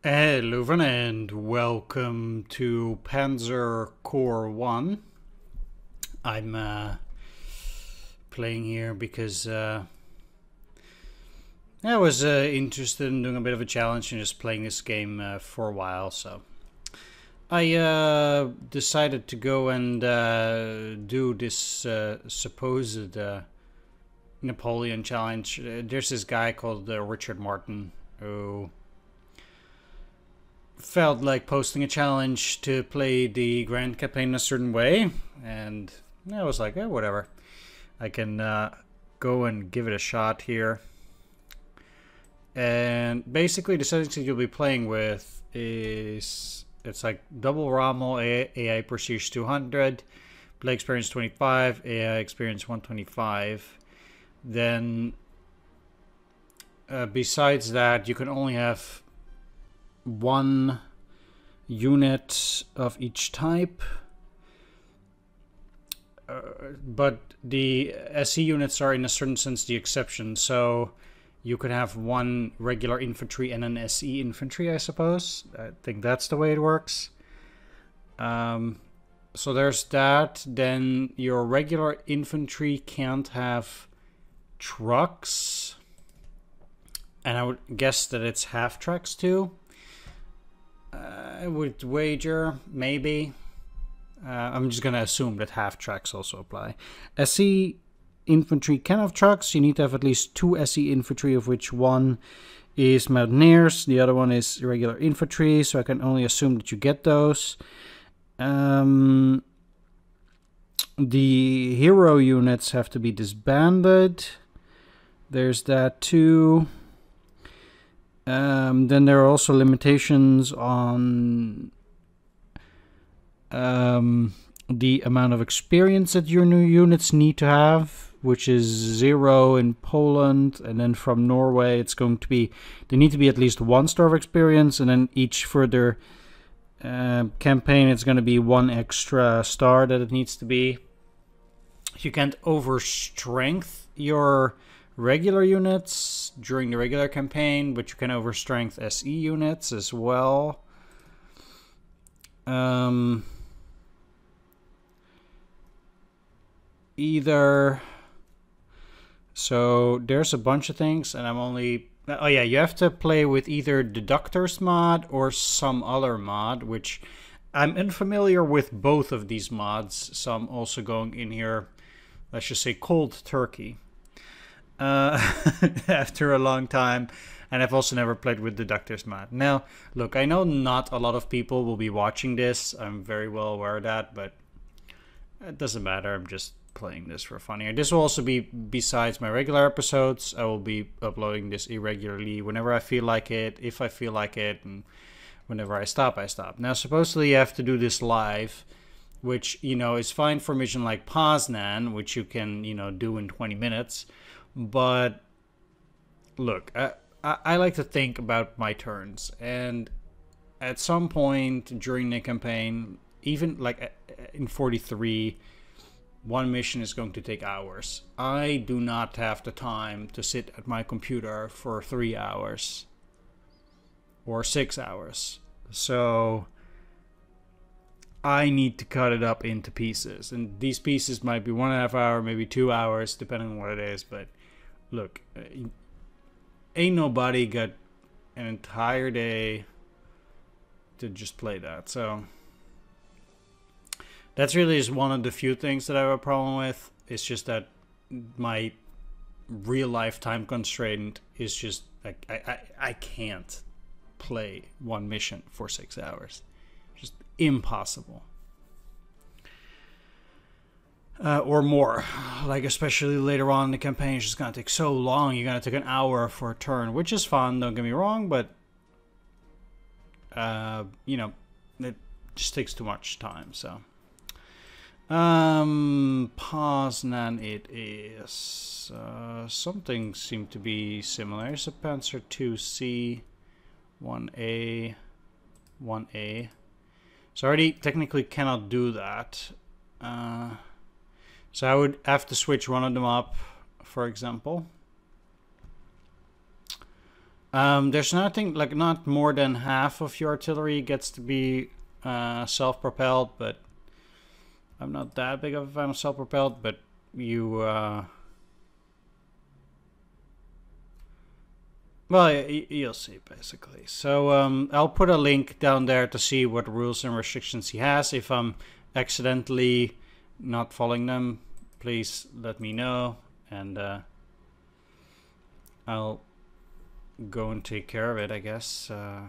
Hello everyone and welcome to Panzer Corps 1. I'm playing here because I was interested in doing a bit of a challenge and just playing this game for a while. So I decided to go and do this supposed Napoleon challenge. There's this guy called Richard Martin who felt like posting a challenge to play the Grand Campaign in a certain way, and I was like, whatever. I can go and give it a shot here. And basically the settings that you'll be playing with is, it's like double Rommel, AI Prestige 200, play experience 25, AI experience 125. Then besides that, you can only have one unit of each type, but the SE units are in a certain sense the exception. So you could have one regular infantry and an SE infantry, I suppose. I think that's the way it works. So there's that. Then your regular infantry can't have trucks, and I would guess that it's half tracks too. I would wager, maybe. I'm just going to assume that half tracks also apply. SE infantry can have trucks. You need to have at least 2 SE infantry, of which one is mountaineers. The other one is regular infantry, so I can only assume that you get those. The hero units have to be disbanded. There's that too. Then there are also limitations on the amount of experience that your new units need to have, which is 0 in Poland, and then from Norway it's going to be, they need to be at least 1 star of experience, and then each further campaign it's going to be 1 extra star that it needs to be. You can't overstrength your regular units during the regular campaign, but you can overstrength SE units as well. So there's a bunch of things, and I'm only, oh yeah, you have to play with either Deductors mod or some other mod, which I'm unfamiliar with both of these mods, so I'm also going in here, let's just say cold turkey. After a long time, and I've also never played with Deductors mod. Now, look, I know not a lot of people will be watching this. I'm very well aware of that, but it doesn't matter. I'm just playing this for fun here. This will also be besides my regular episodes. I will be uploading this irregularly whenever I feel like it, if I feel like it, and whenever I stop, I stop. Now, supposedly you have to do this live, which, you know, is fine for a mission like Poznan, which you can, you know, do in 20 minutes. But look, I like to think about my turns, and at some point during the campaign, even like in 43, one mission is going to take hours. I do not have the time to sit at my computer for 3 hours or 6 hours. So I need to cut it up into pieces, and these pieces might be 1.5 hours, maybe 2 hours, depending on what it is. But look, ain't nobody got an entire day to just play that. So that's really just one of the few things that I have a problem with. It's just that my real life time constraint is just like I can't play one mission for 6 hours. Just impossible. Or more, like especially later on in the campaign, it's just gonna take so long. You're gonna take an hour for a turn, which is fun, don't get me wrong, but you know, it just takes too much time. So Poznan it is. Something seemed to be similar. It's a Panzer 2C, 1A, 1A. So I already technically cannot do that. So I would have to switch one of them up, for example. There's nothing, like, not more than half of your artillery gets to be self-propelled, but I'm not that big of a fan of self-propelled, but you, well, you'll see, basically. So I'll put a link down there to see what rules and restrictions he has. If I'm accidentally not following them, please let me know, and I'll go and take care of it, I guess. I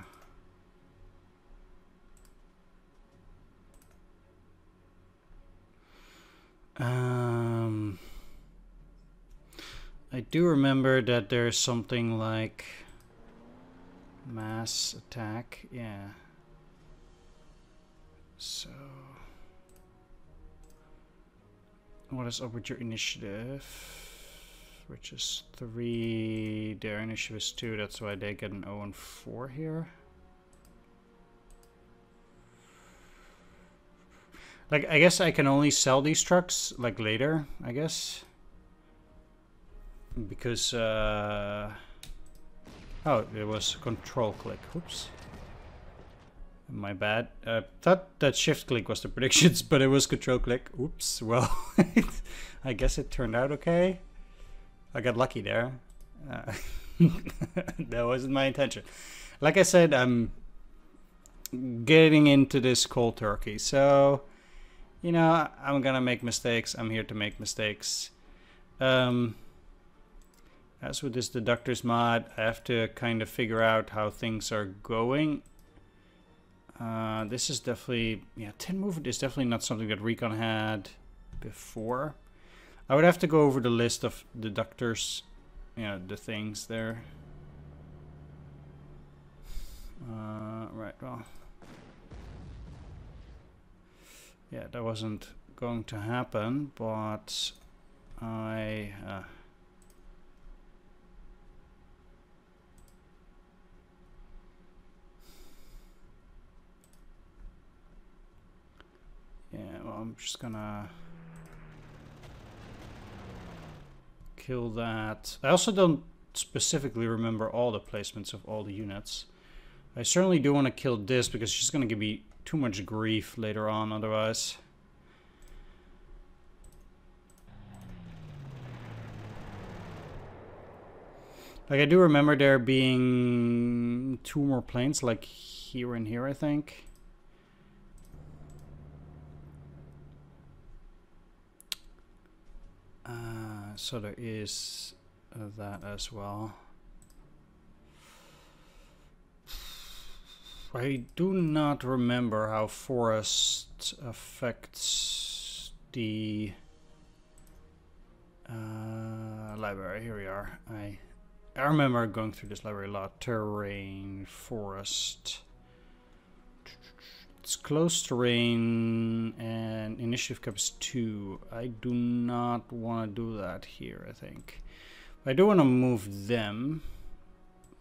do remember that there's something like mass attack, yeah. So what is up with your initiative? Which is 3, their initiative is 2, that's why they get an 0 and 4 here. Like, I guess I can only sell these trucks, like, later, I guess. Because, oh, it was control click, oops. My bad. Thought that shift click was the predictions, but it was control click, oops, well, I guess it turned out okay. I got lucky there. That wasn't my intention. Like I said, I'm getting into this cold turkey. So, you know, I'm gonna make mistakes. I'm here to make mistakes. As with this deductors mod, I have to kind of figure out how things are going. This is definitely, yeah, 10 movement is definitely not something that Recon had before. I would have to go over the list of deductors, you know, the things there. Right, well. Yeah, that wasn't going to happen, but I... yeah, well, I'm just gonna... kill that. I also don't specifically remember all the placements of all the units. I certainly do want to kill this because it's just going to give me too much grief later on otherwise. Like, I do remember there being 2 more planes, like here and here, I think. So there is that as well. I do not remember how forest affects the library. Here we are. I remember going through this library a lot. Terrain, forest. It's close terrain and initiative cap is 2. I do not want to do that here, I think. I do want to move them.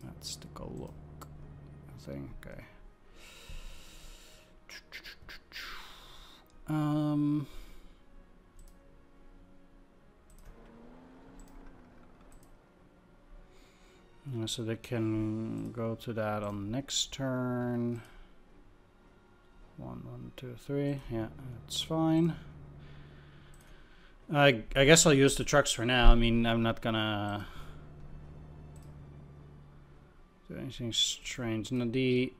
Let's take a look. I think, okay. So they can go to that on next turn. 1, 2, 3. Yeah, that's fine. I guess I'll use the trucks for now. I mean, I'm not gonna do anything strange. Now the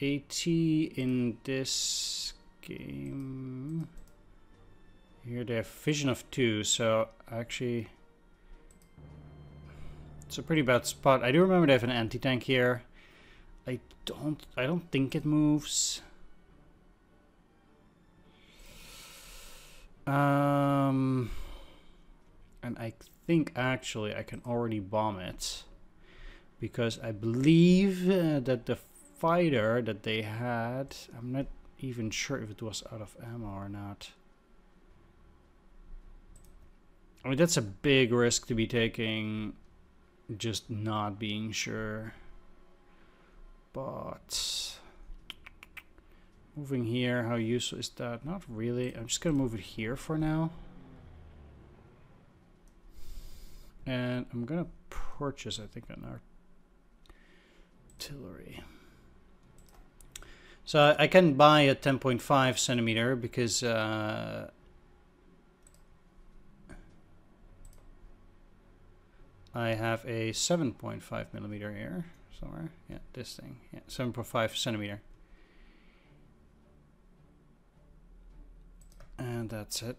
AT in this game here, they have vision of 2, so actually it's a pretty bad spot. I do remember they have an anti-tank here. I don't think it moves. And I think actually I can already bomb it because I believe that the fighter that they had, I'm not even sure if it was out of ammo or not. I mean, that's a big risk to be taking, just not being sure. But moving here, how useful is that? Not really. I'm just gonna move it here for now. And I'm gonna purchase, I think, an art. artillery. So I can buy a 10.5 centimeter because I have a 7.5 millimeter here somewhere. Yeah, this thing. Yeah, 7.5 centimeter. And that's it.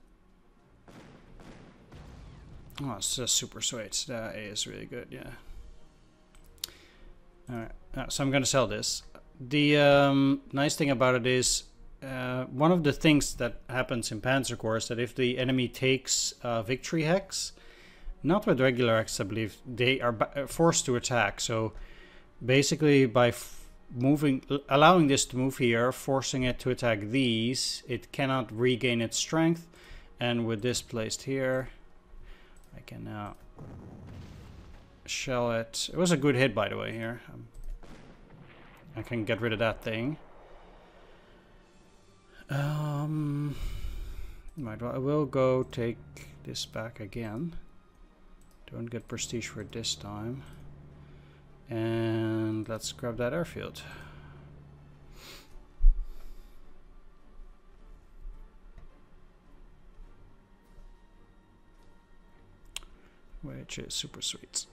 Oh, it's just super sweet. That is really good, yeah. Alright, so I'm gonna sell this. The nice thing about it is one of the things that happens in Panzer Corps is that if the enemy takes victory hex, not with regular hex, I believe, they are forced to attack. So basically by allowing this to move here, forcing it to attack these, it cannot regain its strength. And with this placed here, I can now shell it. It was a good hit, by the way, here. I can get rid of that thing. Right, well, I will go take this back again. Don't get prestige for it this time. And let's grab that airfield. Which is super sweet.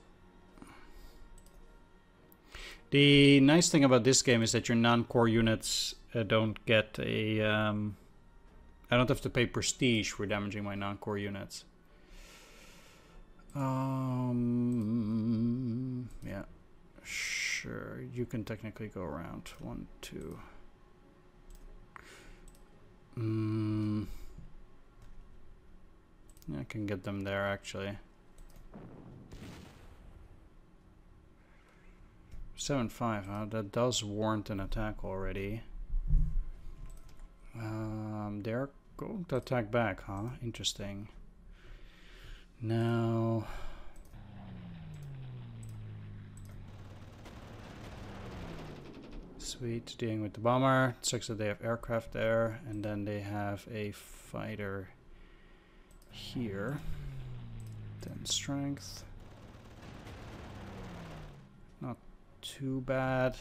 The nice thing about this game is that your non-core units don't get a... I don't have to pay prestige for damaging my non-core units. Yeah, sure. You can technically go around. 1, 2. I can get them there, actually. 7.5, huh? That does warrant an attack already. They're going to attack back, huh? Interesting. Now... Sweet, dealing with the bomber. It sucks that they have aircraft there, and then they have a fighter here. 10 strength. Not too bad.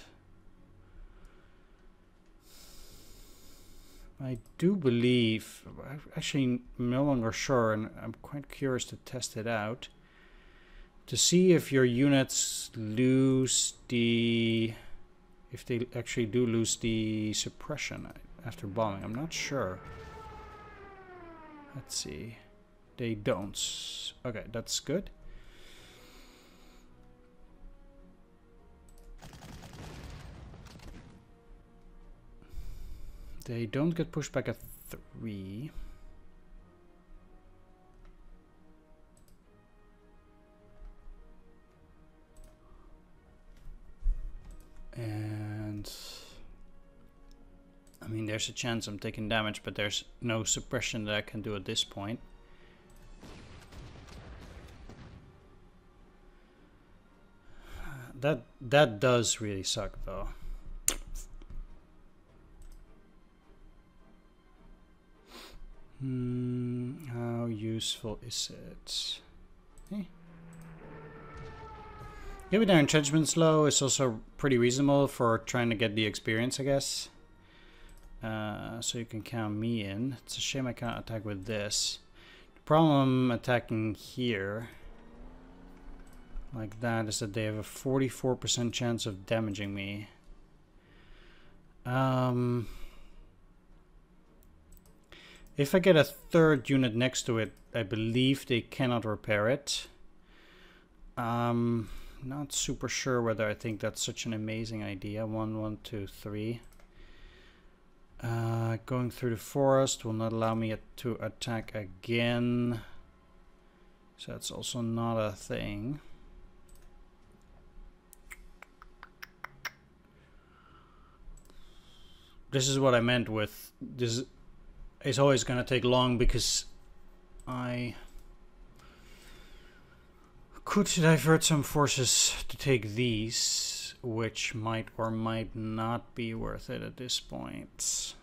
I do believe, I'm actually no longer sure, and I'm quite curious to test it out, to see if your units lose the, if they actually do lose the suppression after bombing. I'm not sure. Let's see. They don't. Okay, that's good. They don't get pushed back at 3. And I mean, there's a chance I'm taking damage, but there's no suppression that I can do at this point. That does really suck, though. How useful is it? Giving their entrenchments low is also pretty reasonable for trying to get the experience, I guess. So you can count me in. It's a shame I can't attack with this. The problem attacking here like that is that they have a 44% chance of damaging me. If I get a third unit next to it, I believe they cannot repair it. Not super sure whether I think that's such an amazing idea. 1, 1, 2, 3. Going through the forest will not allow me to attack again. So that's also not a thing. This is what I meant with this. It's always going to take long because I could divert some forces to take these, which might or might not be worth it at this point.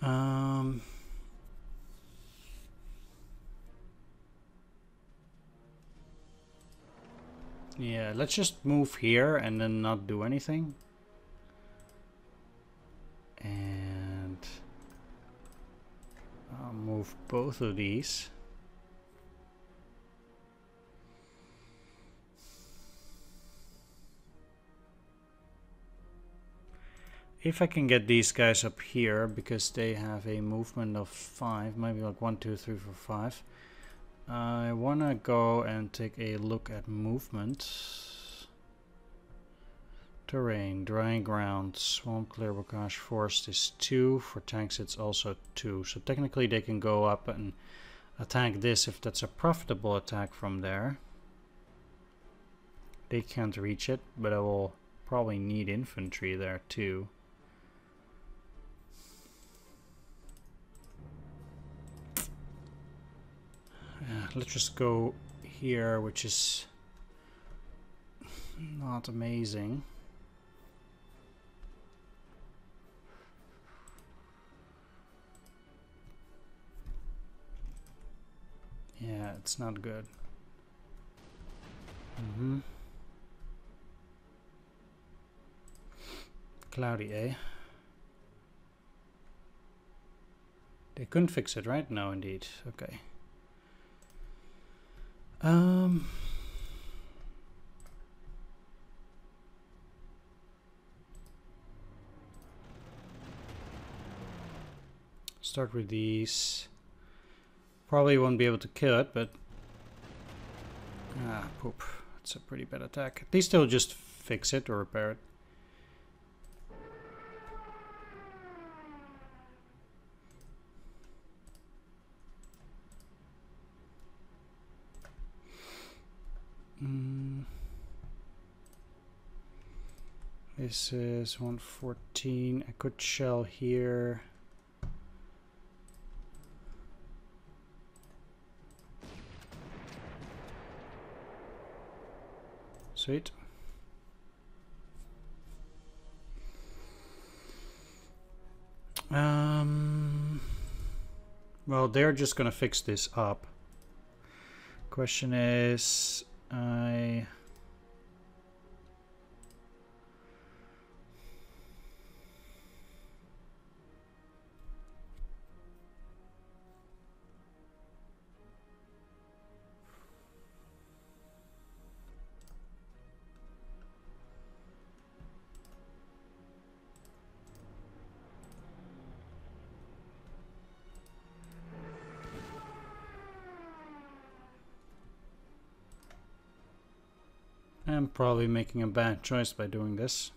Um, yeah, let's just move here and then not do anything. And I'll move both of these. If I can get these guys up here, because they have a movement of 5, maybe like 1, 2, 3, 4, 5. I want to go and take a look at movement. Terrain, dry ground, swamp, clear, bocage, forest is 2. For tanks it's also 2. So technically they can go up and attack this if that's a profitable attack from there. They can't reach it, but I will probably need infantry there too. Let's just go here, which is not amazing. Yeah, it's not good. Cloudy, eh? They couldn't fix it, right? No, indeed. Okay. Start with these. Probably won't be able to kill it, but poop. It's a pretty bad attack. At least they'll just fix it or repair it. This is 114. I could shell here. Sweet. Well, they're just gonna fix this up. Question is, I'm probably making a bad choice by doing this.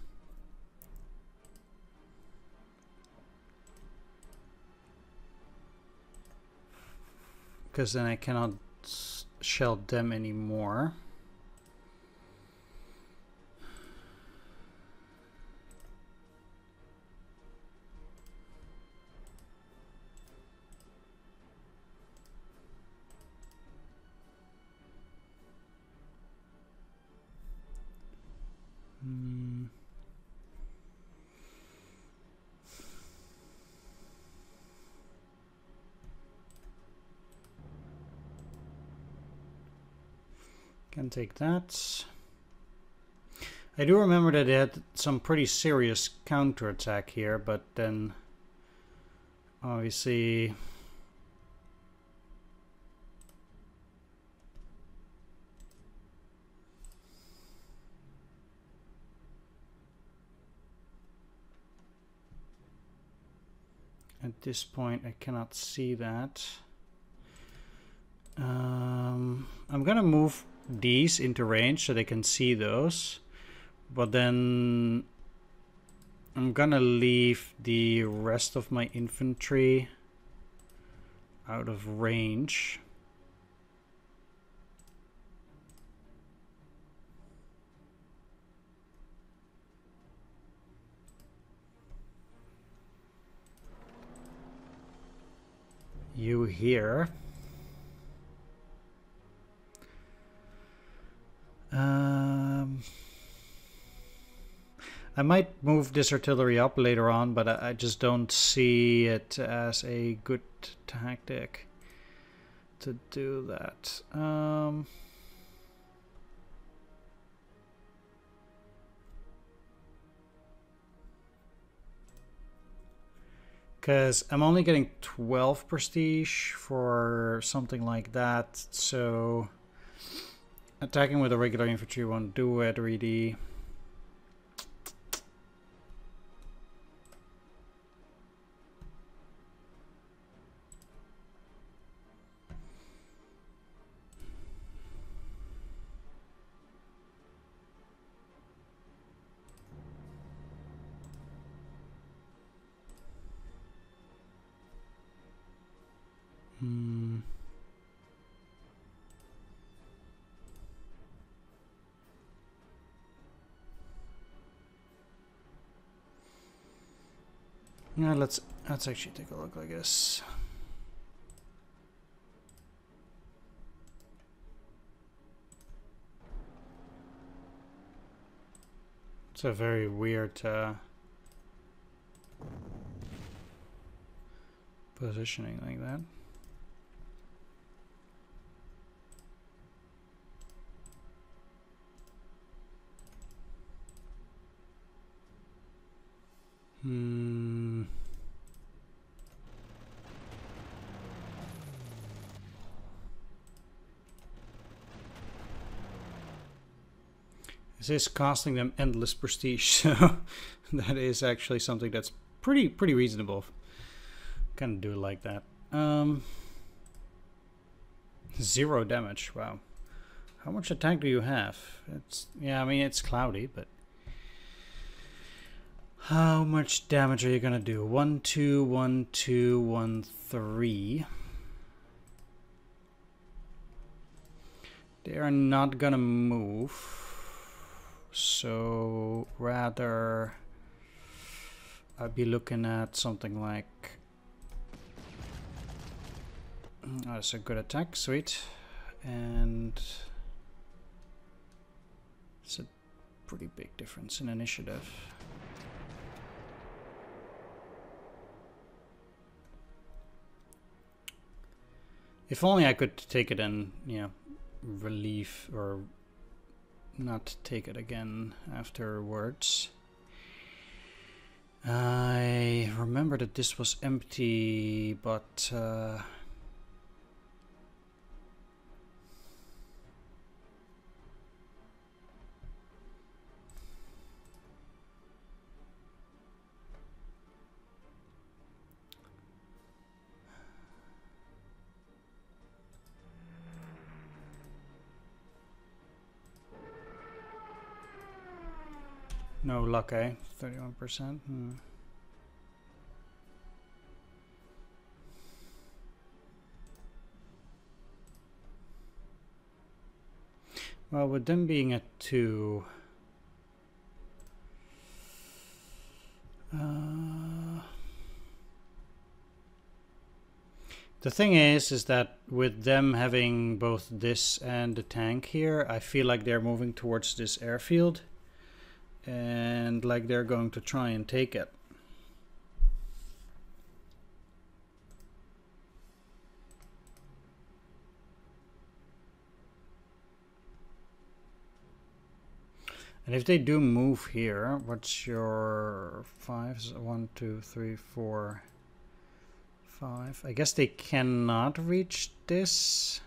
Because then I cannot shell them anymore. Can take that. I do remember that they had some pretty serious counterattack here, but then obviously at this point I cannot see that. I'm gonna move these into range so they can see those, but then I'm gonna leave the rest of my infantry out of range. You here. I might move this artillery up later on, but I just don't see it as a good tactic to do that. Because I'm only getting 12 prestige for something like that, so attacking with a regular infantry won't do it really. Yeah, let's actually take a look, I guess. It's a very weird positioning like that. This is costing them endless prestige, so that is actually something that's pretty reasonable. Kind of do it like that. 0 damage. Wow. How much attack do you have? Yeah, I mean it's cloudy, but how much damage are you gonna do? 1, 2, 1, 2, 1, 3. They are not gonna move. So rather I'd be looking at something like, oh, that's a good attack, sweet, and it's a pretty big difference in initiative. If only I could take it in, you know, relief, or not take it again afterwards. I remember that this was empty, but no luck, eh? 31%. Well, with them being at 2, the thing is that with them having both this and the tank here, I feel like they're moving towards this airfield, and like they're going to try and take it. And if they do move here, what's your 5? 1, 2, 3, 4, 5. I guess they cannot reach this.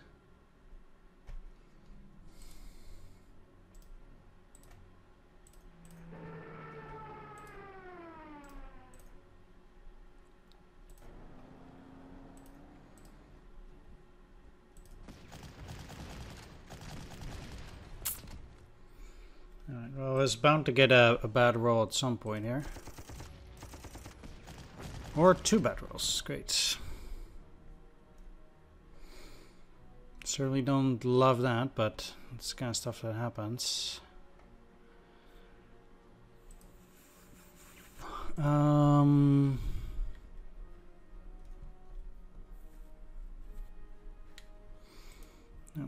Alright, well, I was bound to get a bad roll at some point here. Or 2 bad rolls. Great. Certainly don't love that, but it's the kind of stuff that happens.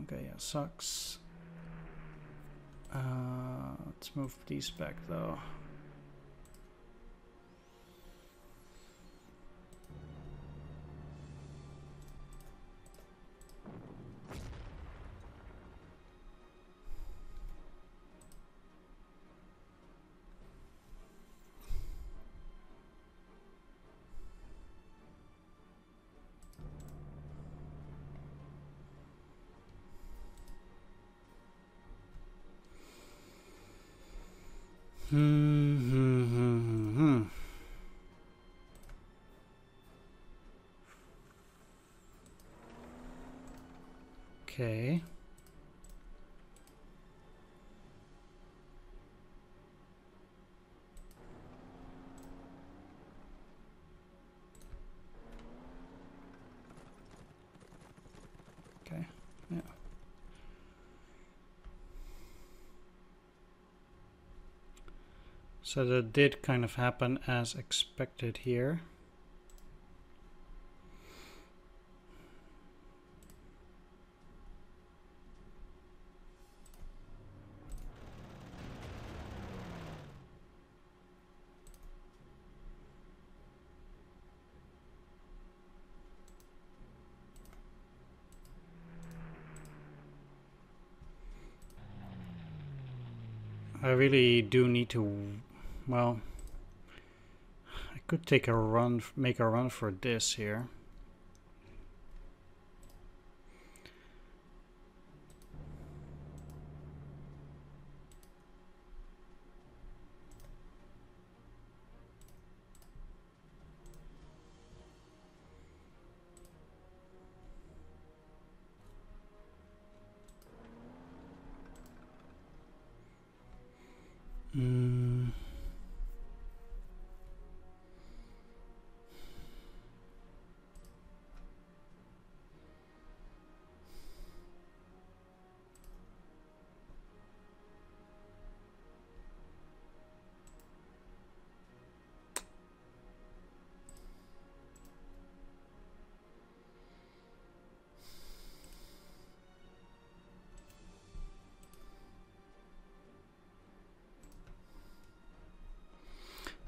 Okay, yeah, sucks. Let's move these back though. Okay. Okay. Yeah. So that did kind of happen as expected here. I really do need to, well, I could take a run, make a run for this here.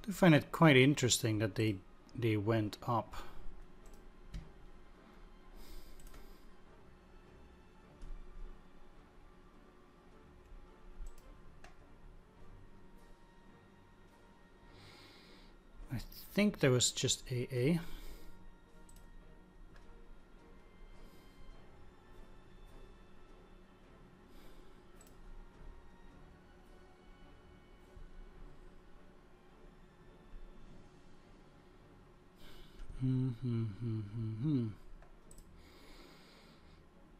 I find it quite interesting that they went up. I think there was just AA.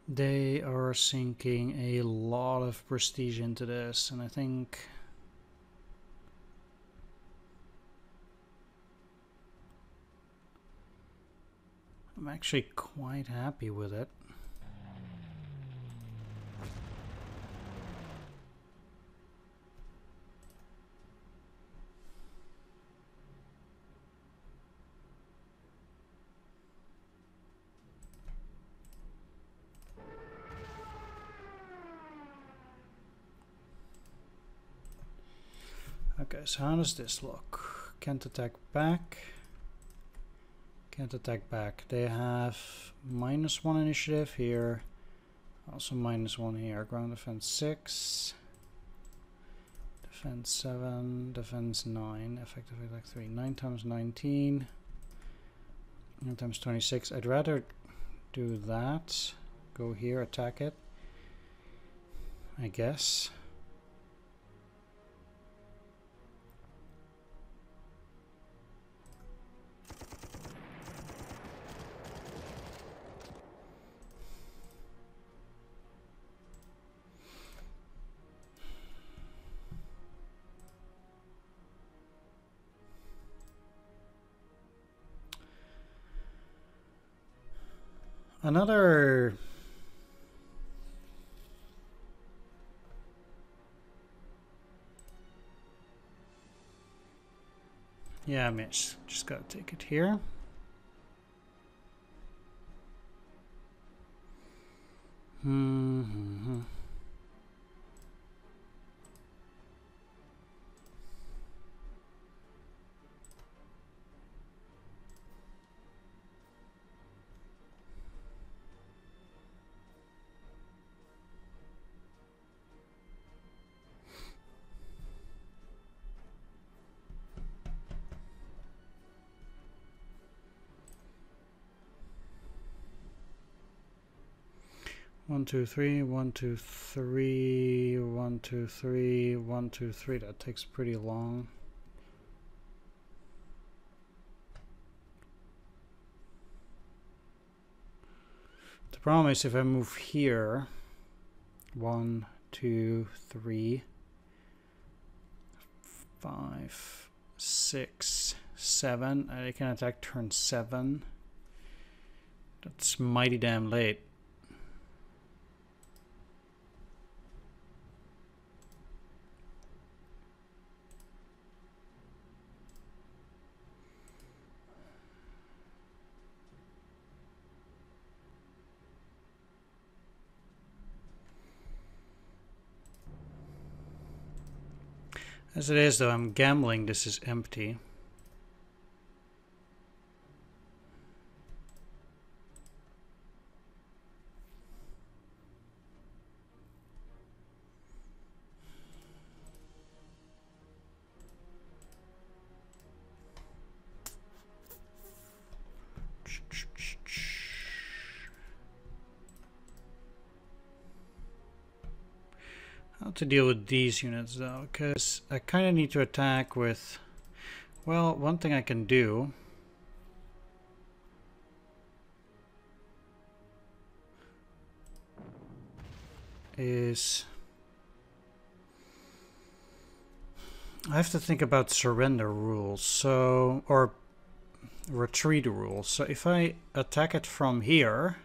They are sinking a lot of prestige into this, and I think I'm actually quite happy with it. Okay, so how does this look? Can't attack back. Can't attack back. They have -1 initiative here. Also -1 here. Ground defense 6. Defense 7. Defense 9. Effective attack 3. 9 times 19. 9 times 26. I'd rather do that. Go here, attack it. I guess. Another yeah, Mitch, just gotta take it here. 1, 2, 3, 1, 2, 3, 1, 2, 3, 1, 2, 3. That takes pretty long. The problem is if I move here, 1, 2, 3, 5, 6, 7. I can attack turn 7. That's mighty damn late. As it is, though, I'm gambling this is empty. How to deal with these units though, because I kind of need to attack with, well, one thing I can do is I have to think about surrender rules, so, or retreat rules. So if I attack it from here,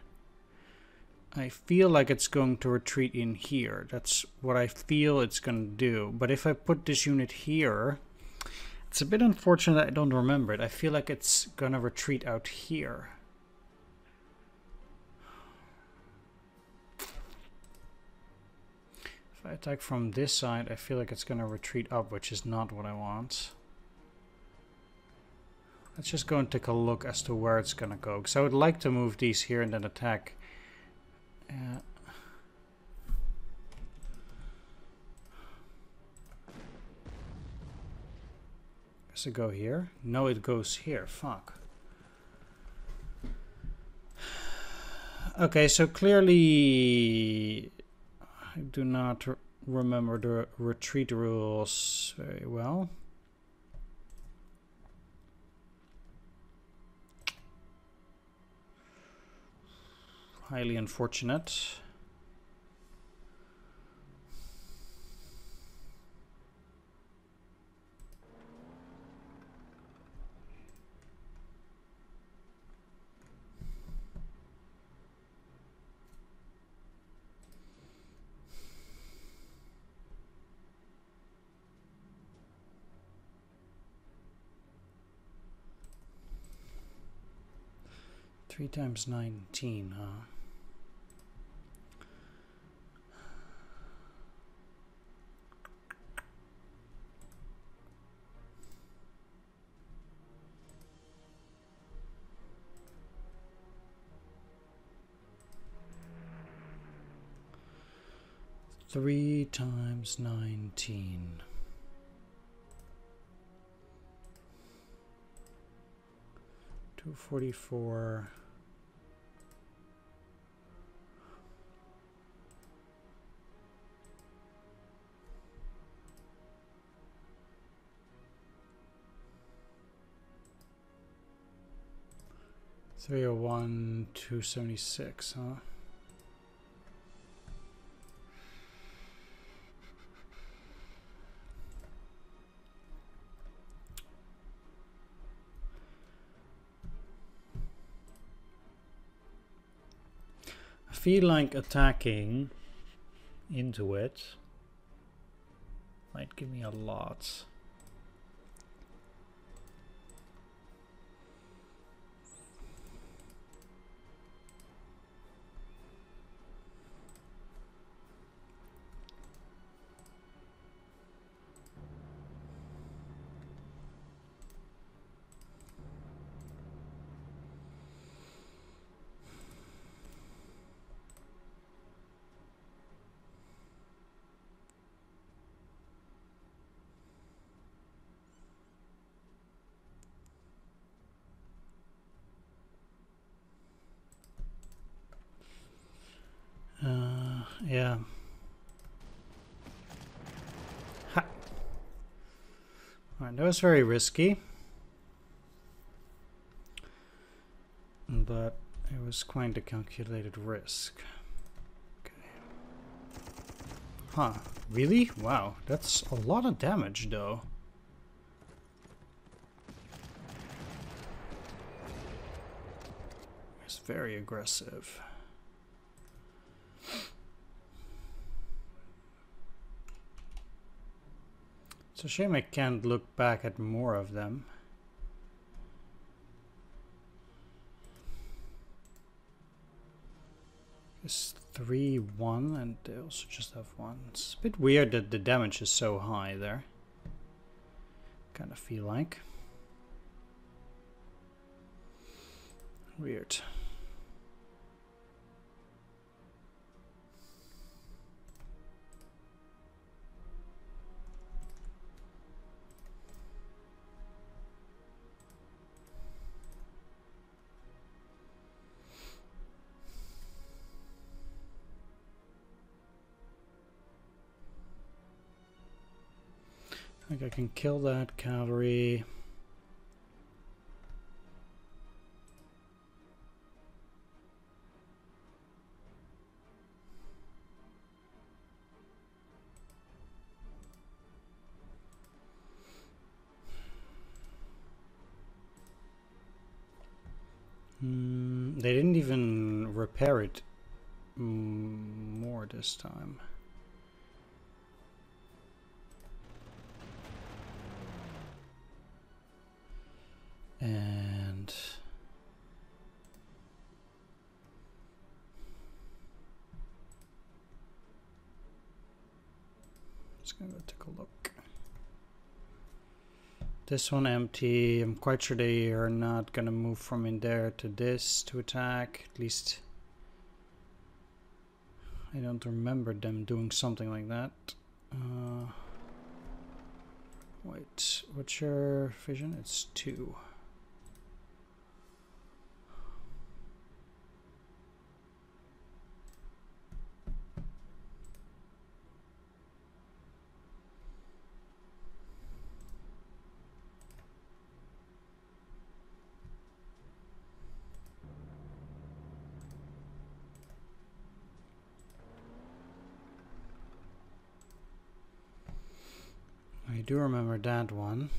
I feel like it's going to retreat in here. That's what I feel it's going to do. But if I put this unit here, it's a bit unfortunate that I don't remember it. I feel like it's going to retreat out here. If I attack from this side, I feel like it's going to retreat up, which is not what I want. Let's just go and take a look as to where it's going to go. Because I would like to move these here and then attack. Does it go here? No, it goes here. Fuck. Okay, so clearly I do not remember the retreat rules very well. Highly unfortunate. Three times 19, huh? Three times 19. 244. $301, $276, huh? I feel like attacking into it might give me a lot. Yeah. Ha. Alright, that was very risky. But it was quite a calculated risk. Okay. Huh. Really? Wow. That's a lot of damage, though. It's very aggressive. It's a shame I can't look back at more of them. It's 3-1 and they also just have 1. It's a bit weird that the damage is so high there. Kind of feel like. Weird. I think I can kill that cavalry. They didn't even repair it more this time. And just gonna go take a look. This one empty. I'm quite sure they are not gonna move from in there to this to attack. At least I don't remember them doing something like that. Wait, what's your vision? It's 2. I do remember that one.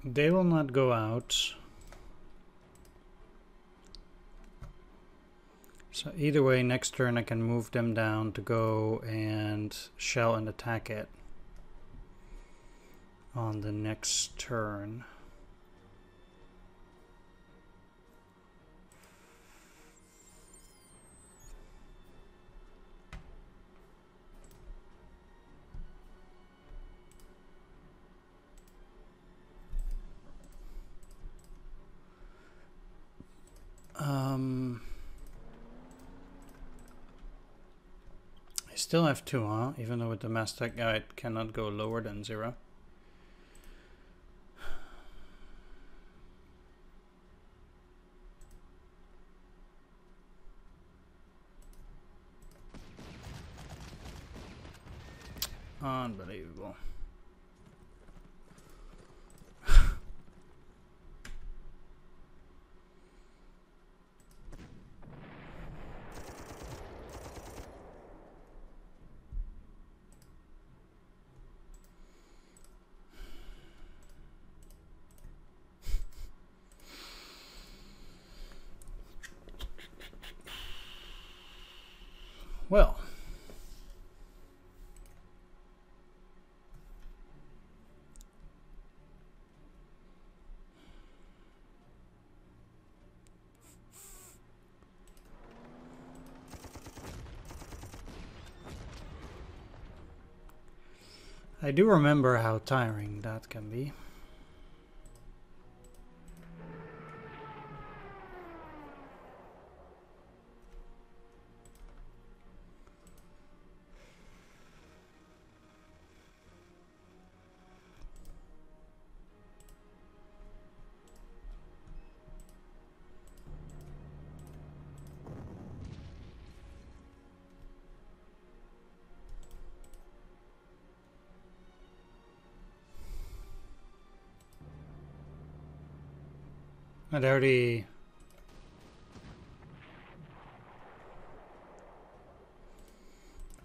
They will not go out. So either way, next turn I can move them down to go and shell and attack it on the next turn. I still have 2, huh? Even though with the mass tech guide cannot go lower than 0. Unbelievable. Well. I do remember how tiring that can be. I'd already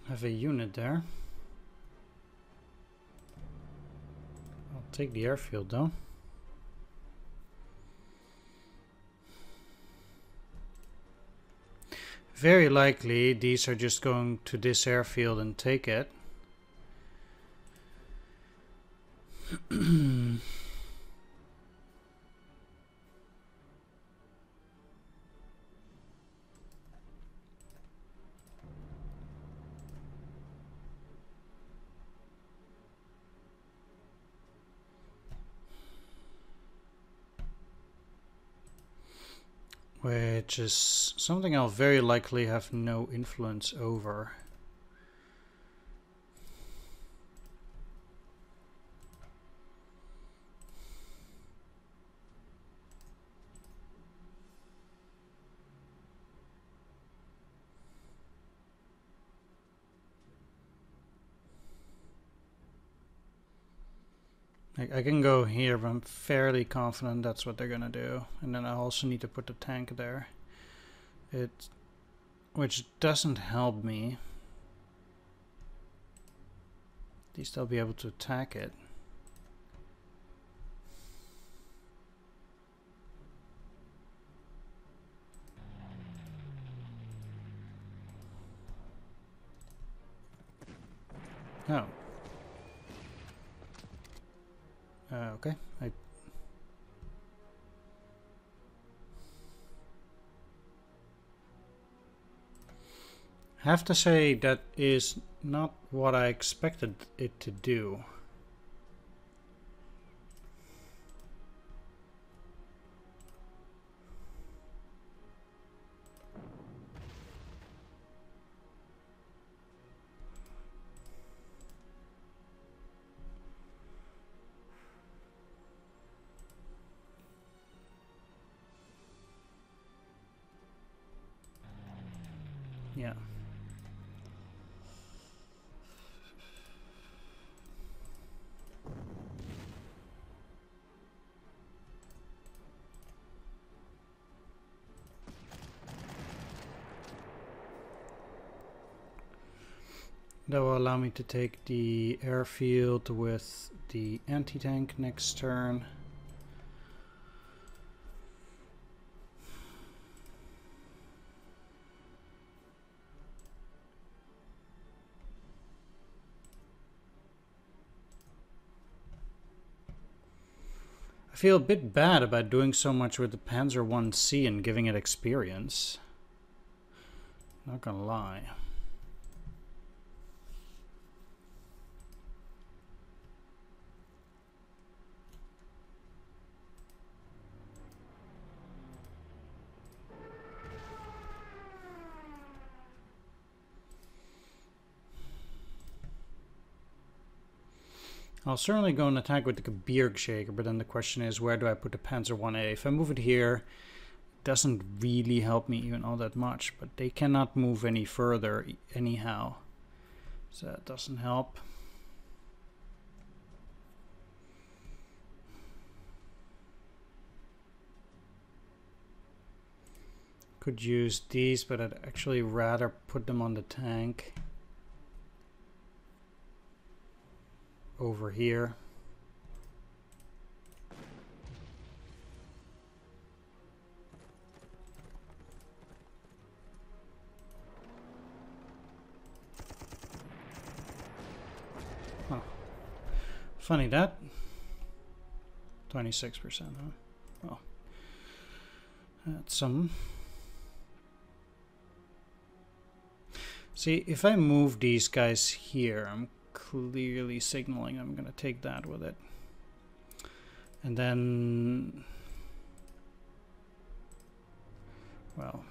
have a unit there. I'll take the airfield though. Very likely these are just going to this airfield and take it. Which is something I'll very likely have no influence over. I can go here, but I'm fairly confident that's what they're gonna do. And then I also need to put the tank there. Which doesn't help me. At least I'll be able to attack it. Oh. Okay. I have to say that is not what I expected it to do. Yeah. That will allow me to take the airfield with the anti-tank next turn. I feel a bit bad about doing so much with the Panzer 1C and giving it experience. Not gonna lie. I'll certainly go and attack with the Gebirgsjäger, but then the question is, where do I put the Panzer 1A? If I move it here, it doesn't really help me even all that much, but they cannot move any further anyhow, so that doesn't help. Could use these, but I'd actually rather put them on the tank. Over here. Funny that. 26%, huh? Well, that's some. See, if I move these guys here, I'm clearly signaling I'm gonna take that with it. And then, well,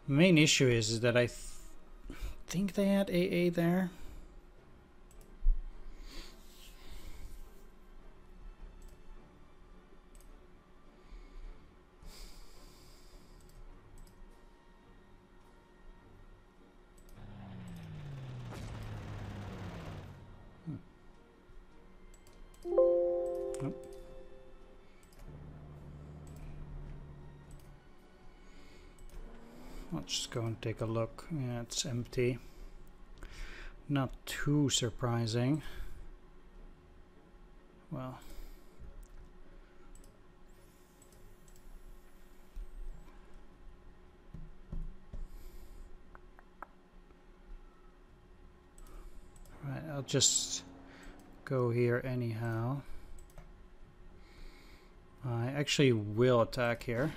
the main issue is that I think they had AA there. Let's just go and take a look. Yeah, it's empty. Not too surprising. Well, right, I'll just go here anyhow. I actually will attack here.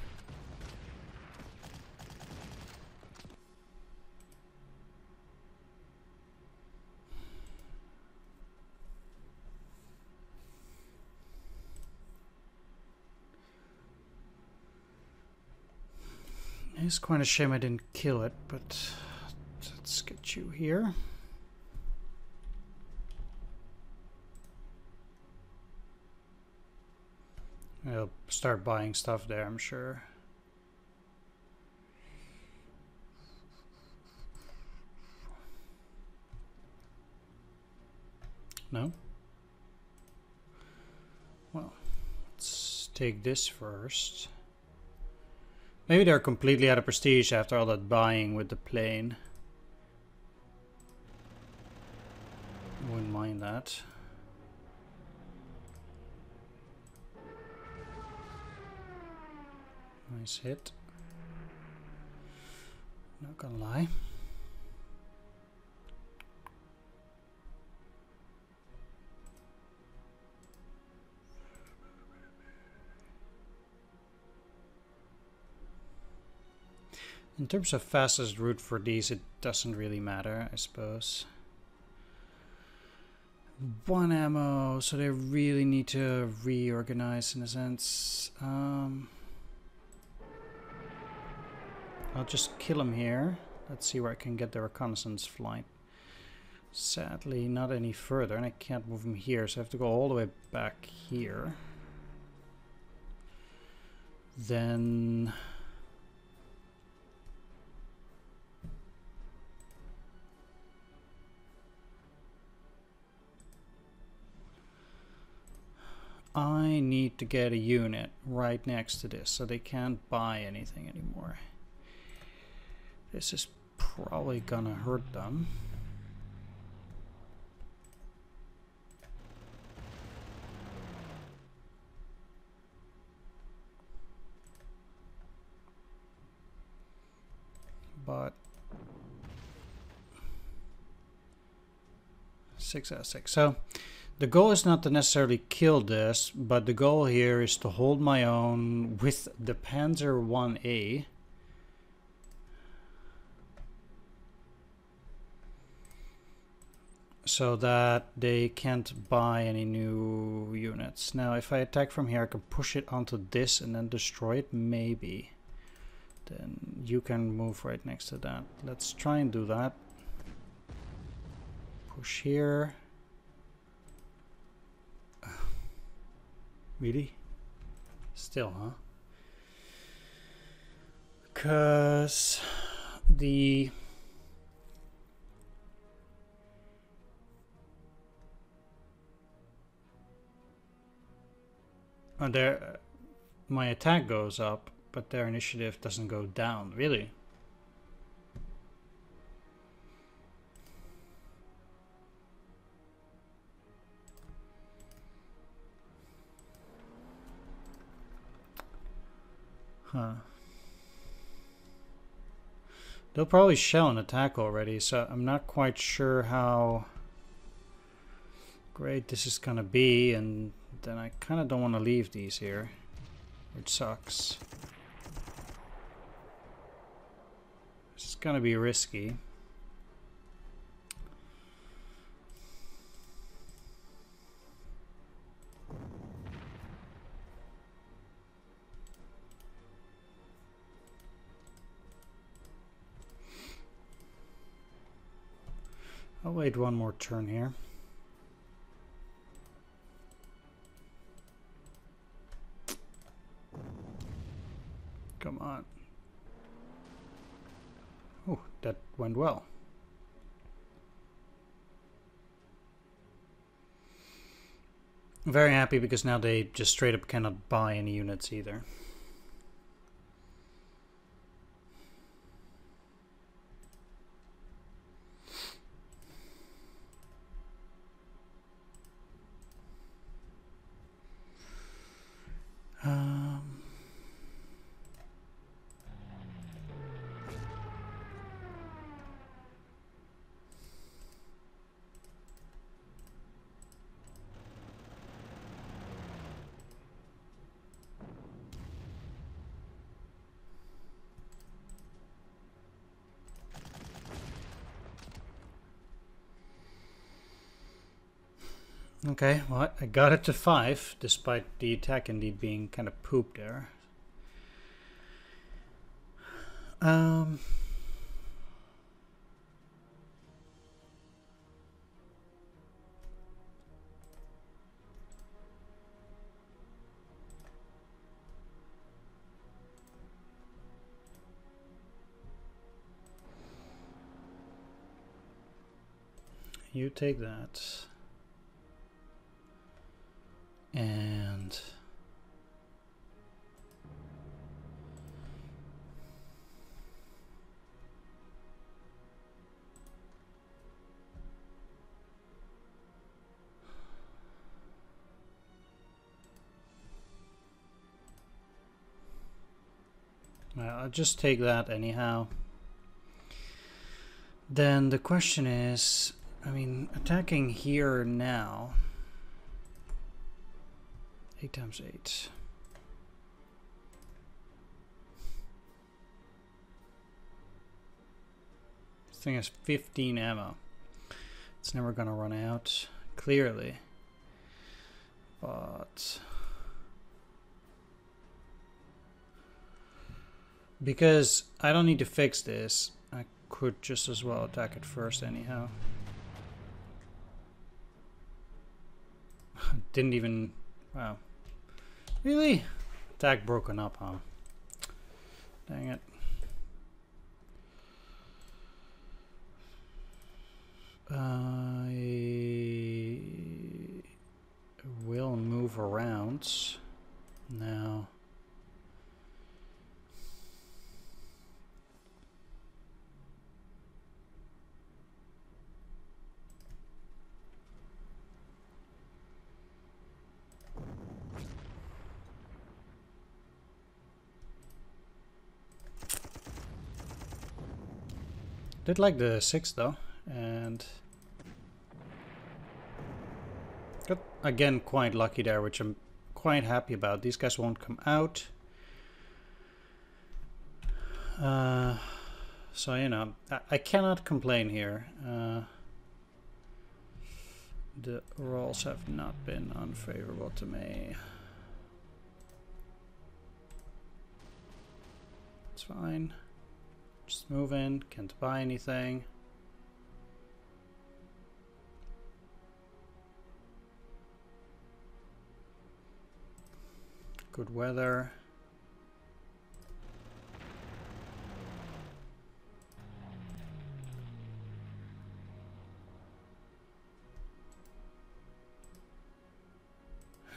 It's quite a shame I didn't kill it, but let's get you here. I'll start buying stuff there, I'm sure. No? Well, let's take this first. Maybe they're completely out of prestige after all that buying with the plane. Wouldn't mind that. Nice hit. Not gonna lie. In terms of fastest route for these, it doesn't really matter, I suppose. 1 ammo, so they really need to reorganize in a sense. I'll just kill them here. Let's see where I can get the reconnaissance flight. Sadly, not any further, and I can't move them here, so I have to go all the way back here. Then I need to get a unit right next to this, so they can't buy anything anymore. This is probably gonna hurt them. But 6 out of 6. So the goal is not to necessarily kill this, but the goal here is to hold my own with the Panzer 1A. So that they can't buy any new units. Now if I attack from here, I can push it onto this and then destroy it, maybe. Then you can move right next to that. Let's try and do that. Push here. Really? Still, huh? Because the there, my attack goes up, but their initiative doesn't go down. Really? Huh. They'll probably shell an attack already, so I'm not quite sure how great this is gonna be, and then I kind of don't want to leave these here, which sucks. This is gonna be risky. I'll wait one more turn here. Come on. Oh, that went well. I'm very happy because now they just straight up cannot buy any units either. Okay, well, I got it to 5, despite the attack indeed being kind of pooped there. You take that. And well, I'll just take that anyhow. Then the question is, I mean, attacking here now. 8 times 8. This thing has 15 ammo. It's never gonna run out, clearly. But because I don't need to fix this, I could just as well attack it first anyhow. Didn't even... wow. Really? Attack broken up, huh? Dang it. I will move around now. Did like the 6 though, and got again quite lucky there, which I'm quite happy about. These guys won't come out, so you know I cannot complain here. The rolls have not been unfavorable to me. It's fine. Just move in, can't buy anything. Good weather.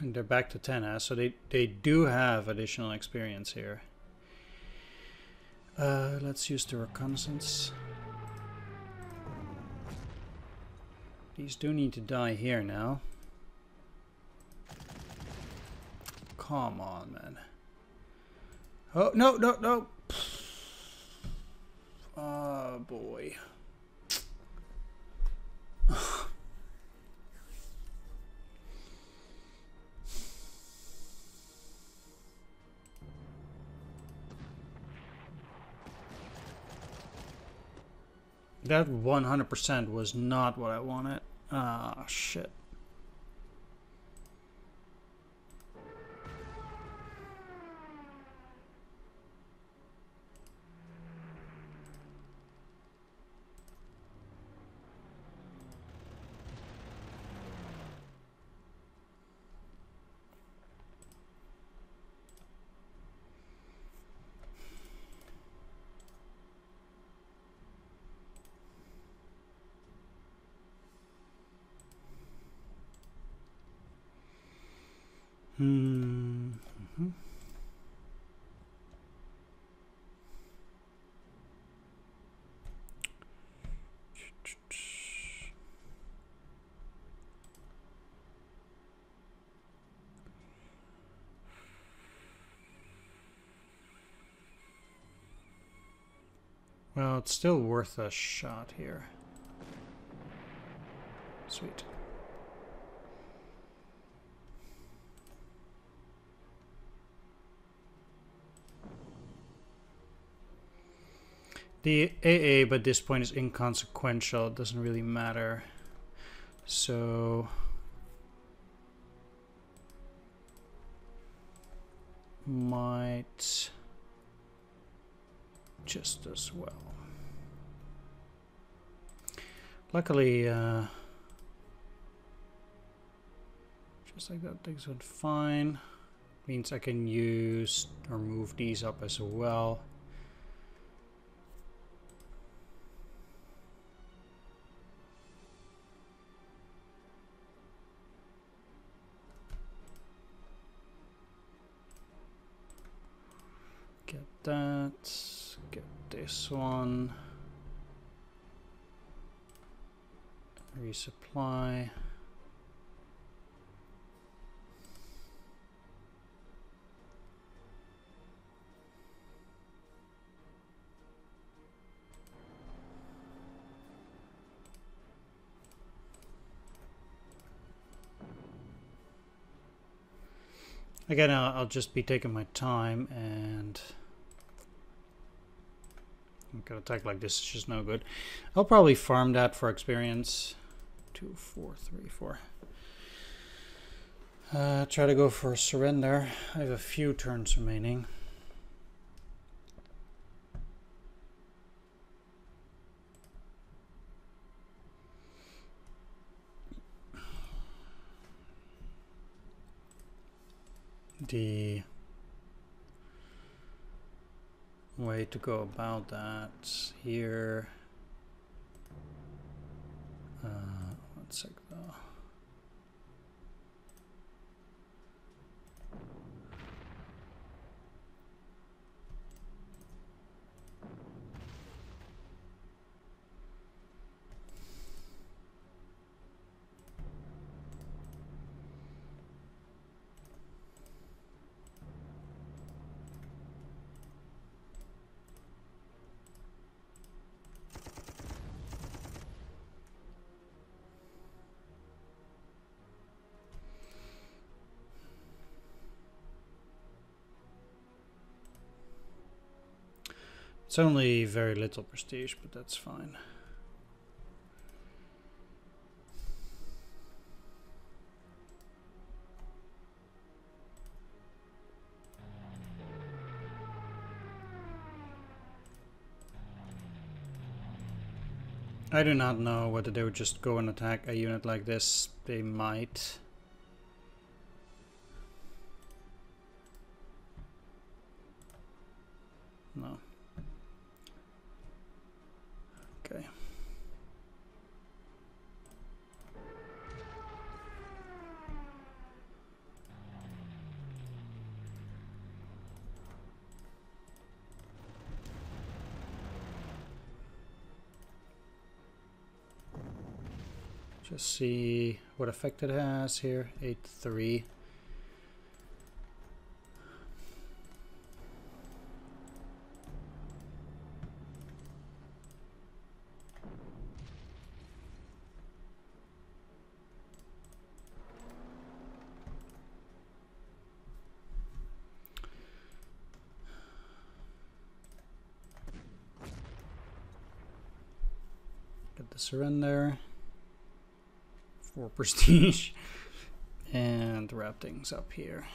And they're back to 10, so they do have additional experience here. Let's use the reconnaissance. These do need to die here now. Come on, man. Oh, no, no, no. Oh boy. That 100% was not what I wanted. Ah, shit. Well, it's still worth a shot here. Sweet. The AA, but this point is inconsequential. It doesn't really matter. So might just as well. Luckily, just like that, things went fine. Means I can use or move these up as well. Get that, get this one. Resupply. Again, I'll just be taking my time, and an attack like this is just no good. I'll probably farm that for experience. 2, 4, 3, 4. Try to go for a surrender. I have a few turns remaining. The way to go about that here. One sec though. It's only very little prestige, but that's fine. I do not know whether they would just go and attack a unit like this. They might. No. Okay. Just see what effect it has here. 8-3. Get the surrender. 4 prestige. And wrap things up here.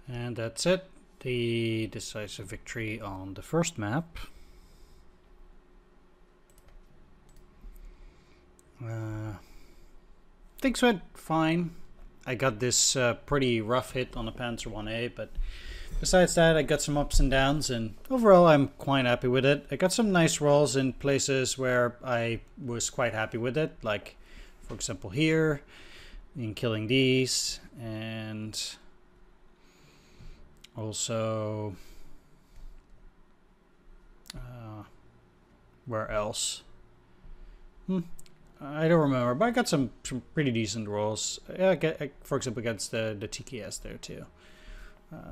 And that's it. The decisive victory on the first map. Things went fine. I got this pretty rough hit on the Panzer 1A, but besides that, I got some ups and downs, and overall I'm quite happy with it. I got some nice rolls in places where I was quite happy with it, like for example here, in killing these, and also where else? I don't remember, but I got some pretty decent rolls. Yeah, for example, against the TKS there too.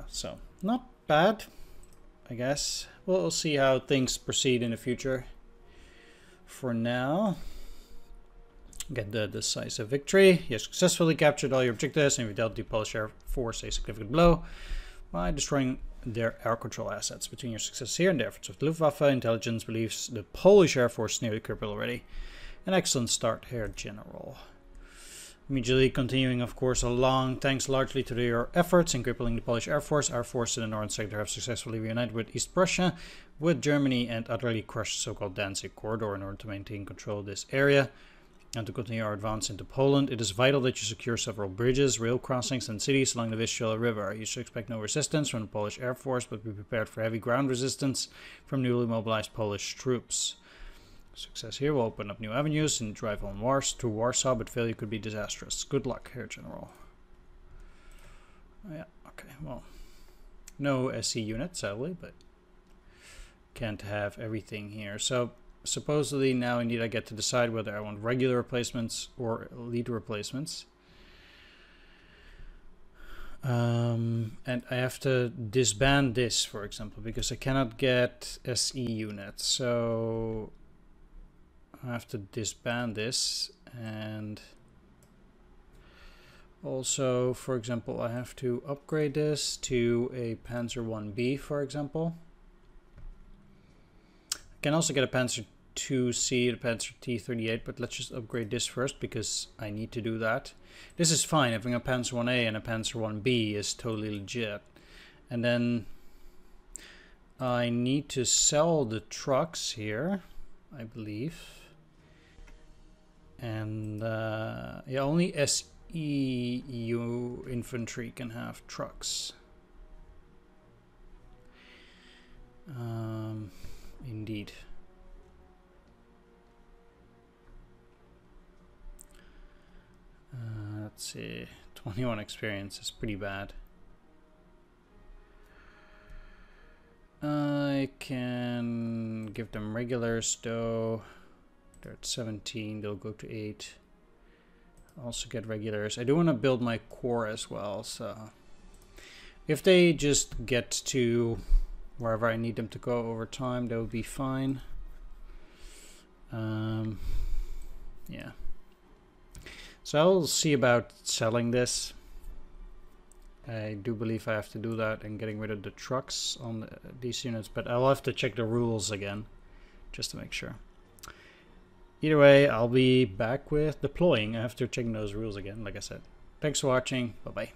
So not bad, I guess. We'll see how things proceed in the future. For now, get the decisive victory. You successfully captured all your objectives and you dealt the Polish Air Force a significant blow by destroying their air control assets. Between your success here and the efforts of the Luftwaffe, intelligence believes the Polish Air Force nearly crippled already. An excellent start here, General. Immediately continuing, of course, along, thanks largely to your efforts in crippling the Polish Air Force, our forces in the northern sector have successfully reunited with East Prussia, with Germany, and utterly crushed the so-called Danzig corridor in order to maintain control of this area and to continue our advance into Poland. It is vital that you secure several bridges, rail crossings, and cities along the Vistula River. You should expect no resistance from the Polish Air Force, but be prepared for heavy ground resistance from newly mobilized Polish troops. Success here will open up new avenues and drive on to Warsaw, but failure could be disastrous. Good luck here, General. Yeah, okay, well, no SC unit, sadly, but can't have everything here. So supposedly now indeed I get to decide whether I want regular replacements or elite replacements. And I have to disband this, for example, because I cannot get SE units. So I have to disband this, and also, for example, I have to upgrade this to a Panzer 1B, for example. I can also get a Panzer 2C, a Panzer T-38, but let's just upgrade this first because I need to do that. This is fine. Having a Panzer 1A and a Panzer 1B is totally legit. And then I need to sell the trucks here, I believe. And yeah, only SEU infantry can have trucks. Indeed. Let's see, 21 experience is pretty bad. I can give them regulars though. They're at 17, they'll go to 8. Also get regulars. I do want to build my corps as well, so if they just get to wherever I need them to go over time, that would be fine. Yeah. So I'll see about selling this. I do believe I have to do that and getting rid of the trucks on these units, but I'll have to check the rules again just to make sure. Either way, I'll be back with deploying after checking those rules again, like I said. Thanks for watching. Bye-bye.